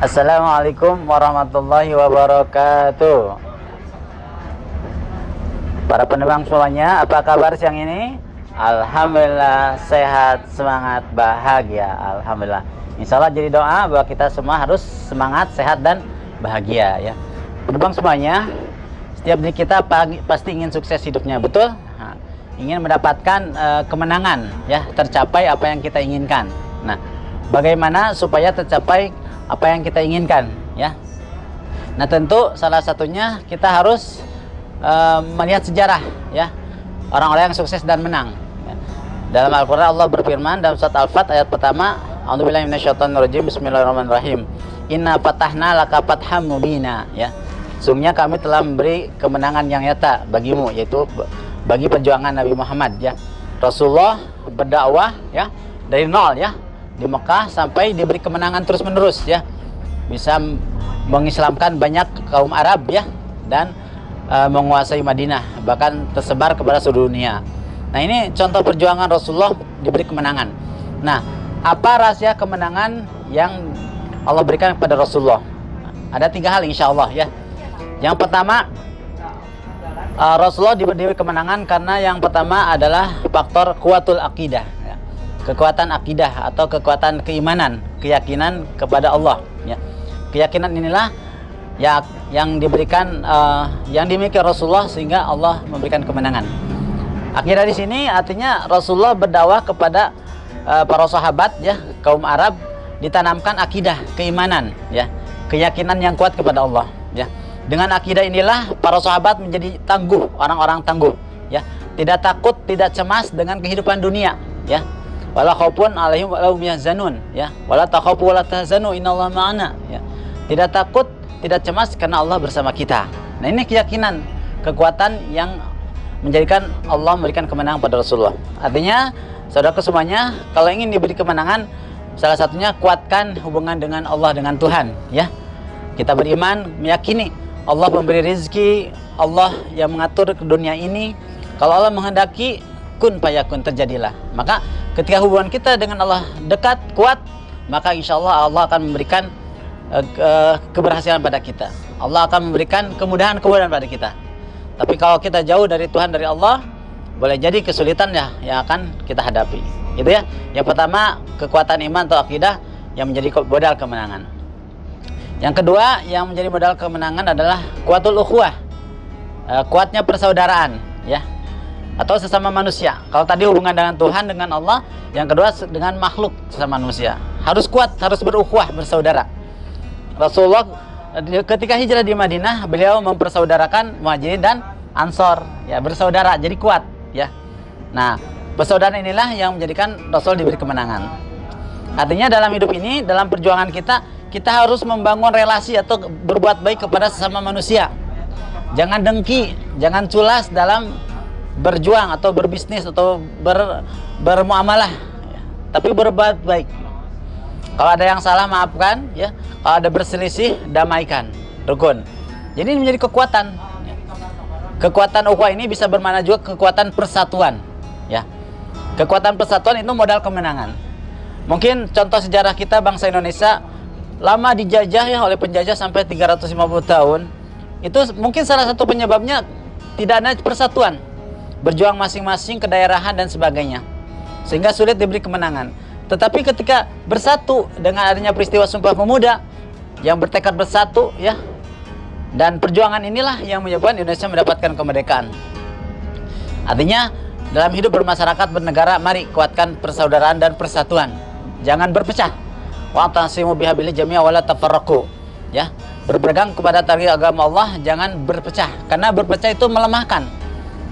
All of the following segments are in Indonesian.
Assalamualaikum warahmatullahi wabarakatuh. Para penerbang semuanya, apa kabar siang ini? Alhamdulillah sehat, semangat, bahagia. Alhamdulillah. Insya Allah jadi doa bahwa kita semua harus semangat, sehat, dan bahagia ya. Penerbang semuanya, setiap diri kita pasti ingin sukses hidupnya, betul? Nah, ingin mendapatkan kemenangan ya, tercapai apa yang kita inginkan. Nah, bagaimana supaya tercapai apa yang kita inginkan ya? Nah, tentu salah satunya kita harus melihat sejarah ya, orang-orang yang sukses dan menang ya. Dalam Al-Quran Allah berfirman dalam surat Al-Fat ayat pertama, A'udzubillahi minasyaitonirrajim, bismillahirrahmanirrahim, inna fatahna laka fatham mubina ya. Sungguhnya kami telah memberi kemenangan yang nyata bagimu, yaitu bagi perjuangan Nabi Muhammad ya. Rasulullah berdakwah ya dari nol ya di Mekah sampai diberi kemenangan terus menerus ya, bisa mengislamkan banyak kaum Arab ya, dan menguasai Madinah, bahkan tersebar kepada seluruh dunia. Nah, ini contoh perjuangan Rasulullah diberi kemenangan. Nah, apa rahasia kemenangan yang Allah berikan kepada Rasulullah? Ada 3 hal insya Allah ya. Yang pertama, Rasulullah diberi kemenangan karena yang pertama adalah faktor kuatul akidah ya. Kekuatan akidah atau kekuatan keimanan, keyakinan kepada Allah ya. Keyakinan inilah ya yang diberikan yang dimiliki Rasulullah sehingga Allah memberikan kemenangan. Akidah di sini artinya Rasulullah berdakwah kepada para sahabat ya, kaum Arab, ditanamkan akidah, keimanan ya, keyakinan yang kuat kepada Allah ya. Dengan akidah inilah para sahabat menjadi tangguh, orang-orang tangguh ya, tidak takut, tidak cemas dengan kehidupan dunia ya. Wala khaufun 'alaihim wa lahum yahzanun ya. Wala takhafu wala tahzanu innallaha ma'ana ya. Tidak takut, tidak cemas karena Allah bersama kita. Nah, ini keyakinan, kekuatan yang menjadikan Allah memberikan kemenangan pada Rasulullah. Artinya, saudaraku semuanya, kalau ingin diberi kemenangan, salah satunya kuatkan hubungan dengan Allah, dengan Tuhan ya. Kita beriman, meyakini Allah memberi rezeki, Allah yang mengatur ke dunia ini. Kalau Allah menghendaki, kun fayakun, terjadilah. Maka ketika hubungan kita dengan Allah dekat, kuat, maka insya Allah Allah akan memberikan keberhasilan pada kita. Allah akan memberikan kemudahan-kemudahan pada kita. Tapi kalau kita jauh dari Tuhan, dari Allah, boleh jadi kesulitan ya yang akan kita hadapi. Gitu ya. Yang pertama, kekuatan iman atau akidah yang menjadi modal kemenangan. Yang kedua, yang menjadi modal kemenangan adalah kuatul ukhuwah, kuatnya persaudaraan ya, atau sesama manusia. Kalau tadi hubungan dengan Tuhan, dengan Allah, yang kedua dengan makhluk, sesama manusia. Harus kuat, harus berukhuwah, bersaudara. Rasulullah ketika hijrah di Madinah, beliau mempersaudarakan Muhajirin dan Ansor ya, bersaudara, jadi kuat ya. Nah, persaudaraan inilah yang menjadikan Rasul diberi kemenangan. Artinya dalam hidup ini, dalam perjuangan kita harus membangun relasi atau berbuat baik kepada sesama manusia. Jangan dengki, jangan culas dalam berjuang atau berbisnis atau bermuamalah ya, tapi berbuat baik. Kalau ada yang salah, maafkan ya. Kalau ada berselisih, damaikan, rukun. Jadi ini menjadi kekuatan ya. Kekuatan ukhuwah ini bisa bermakna juga kekuatan persatuan ya. Kekuatan persatuan itu modal kemenangan. Mungkin contoh sejarah kita, bangsa Indonesia lama dijajah ya oleh penjajah sampai 350 tahun. Itu mungkin salah satu penyebabnya tidak ada persatuan, berjuang masing-masing ke daerahan dan sebagainya, sehingga sulit diberi kemenangan. Tetapi ketika bersatu dengan adanya peristiwa Sumpah Pemuda, yang bertekad bersatu ya, dan perjuangan inilah yang menyebabkan Indonesia mendapatkan kemerdekaan. Artinya dalam hidup bermasyarakat, bernegara, mari kuatkan persaudaraan dan persatuan. Jangan berpecah. Wa'tasimu bihablillah jami'an wa la tafarraqu ya. Berpegang kepada tali agama Allah, jangan berpecah, karena berpecah itu melemahkan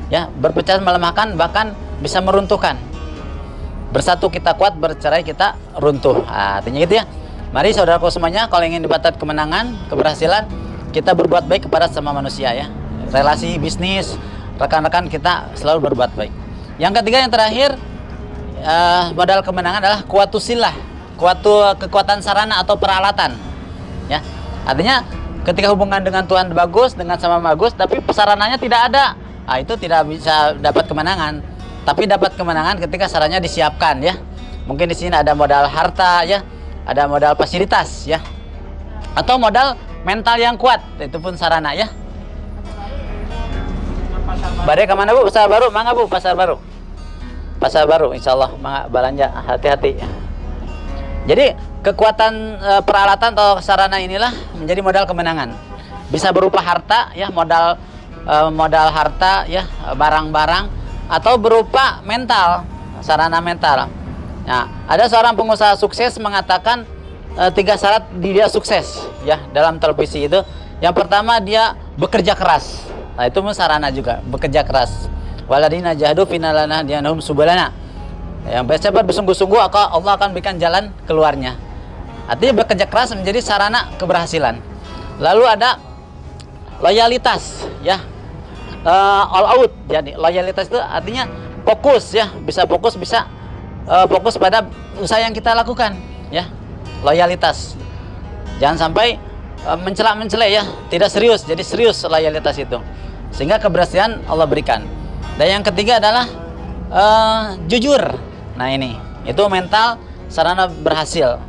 ya. Berpecah melemahkan, bahkan bisa meruntuhkan. Bersatu kita kuat, bercerai kita runtuh. Artinya gitu ya. Mari saudaraku semuanya, kalau ingin dapat kemenangan, keberhasilan, kita berbuat baik kepada sesama manusia ya. Relasi bisnis, rekan-rekan kita selalu berbuat baik. Yang ketiga, yang terakhir, modal kemenangan adalah kuatusillah, kekuatan sarana atau peralatan ya. Artinya ketika hubungan dengan Tuhan bagus, dengan sama bagus, tapi sarananya tidak ada, itu tidak bisa dapat kemenangan. Tapi dapat kemenangan ketika sarannya disiapkan ya. Mungkin di sini ada modal harta ya, ada modal fasilitas ya. atau modal mental yang kuat, itu pun sarana ya. Badai kemana Bu? Pasar Baru, mangga Bu, Pasar Baru. Pasar Baru, insya Allah, mangga belanja, hati-hati. Jadi kekuatan peralatan atau sarana inilah menjadi modal kemenangan. Bisa berupa harta ya, modal harta ya, barang-barang, atau berupa mental, sarana mental. Nah, ada seorang pengusaha sukses mengatakan 3 syarat dia sukses ya dalam televisi itu. Yang pertama, dia bekerja keras. Nah, itu pun sarana juga, bekerja keras. Waladina jahadu finalana dianhum subulana. Yang bersabar bersungguh-sungguh, Allah akan berikan jalan keluarnya. Artinya bekerja keras menjadi sarana keberhasilan. Lalu ada loyalitas ya, all out. Jadi loyalitas itu artinya fokus ya, bisa fokus, bisa fokus pada usaha yang kita lakukan ya. Loyalitas, jangan sampai mencela ya, tidak serius, jadi serius loyalitas itu, sehingga keberhasilan Allah berikan. Dan yang ketiga adalah jujur. Nah, ini itu mental sarana berhasil.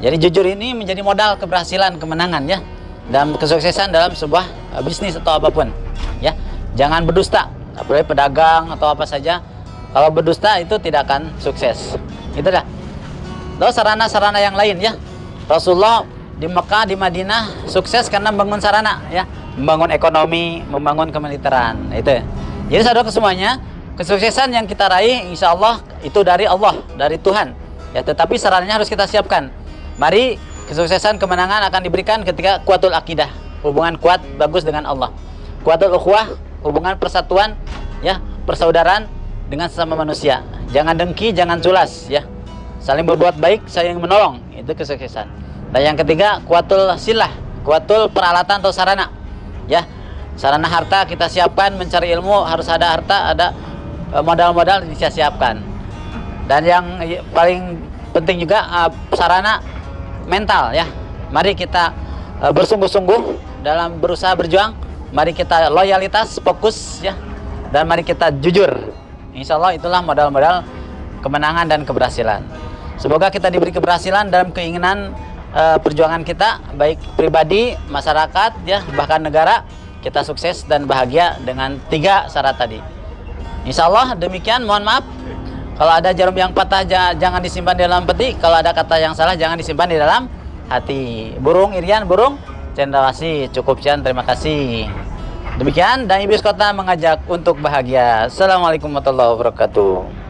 Jadi jujur ini menjadi modal keberhasilan, kemenangan ya, dan kesuksesan dalam sebuah bisnis atau apapun ya. Jangan berdusta, apalagi pedagang atau apa saja. Kalau berdusta itu tidak akan sukses. Itu dah. Lalu sarana-sarana yang lain ya. Rasulullah di Mekah, di Madinah sukses karena membangun sarana ya, membangun ekonomi, membangun kemiliteran. Itu. Jadi saudara semuanya, kesuksesan yang kita raih insya Allah itu dari Allah, dari Tuhan ya, tetapi sarananya harus kita siapkan. Mari, kesuksesan, kemenangan akan diberikan ketika kuatul akidah, hubungan kuat bagus dengan Allah. Kuatul ukhuwah, hubungan persatuan ya, persaudaraan dengan sesama manusia. Jangan dengki, jangan culas ya. Saling berbuat baik, saling menolong, itu kesuksesan. Dan yang ketiga, kuatul silah, kuatul peralatan atau sarana ya. Sarana harta kita siapkan, mencari ilmu harus ada harta, ada modal-modal bisa siapkan. Dan yang paling penting juga sarana mental ya. Mari kita bersungguh-sungguh dalam berusaha berjuang. Mari kita loyalitas, fokus ya. Dan mari kita jujur. Insya Allah itulah modal-modal kemenangan dan keberhasilan. Semoga kita diberi keberhasilan dalam keinginan perjuangan kita, baik pribadi, masyarakat ya, bahkan negara. Kita sukses dan bahagia dengan 3 syarat tadi. Insya Allah demikian. Mohon maaf kalau ada jarum yang patah, jangan disimpan di dalam peti. Kalau ada kata yang salah, jangan disimpan di dalam hati. Burung Irian, burung cendrawasih. Cukup sekian, terima kasih. Demikian, dan Iblis Kota mengajak untuk bahagia. Assalamualaikum warahmatullahi wabarakatuh.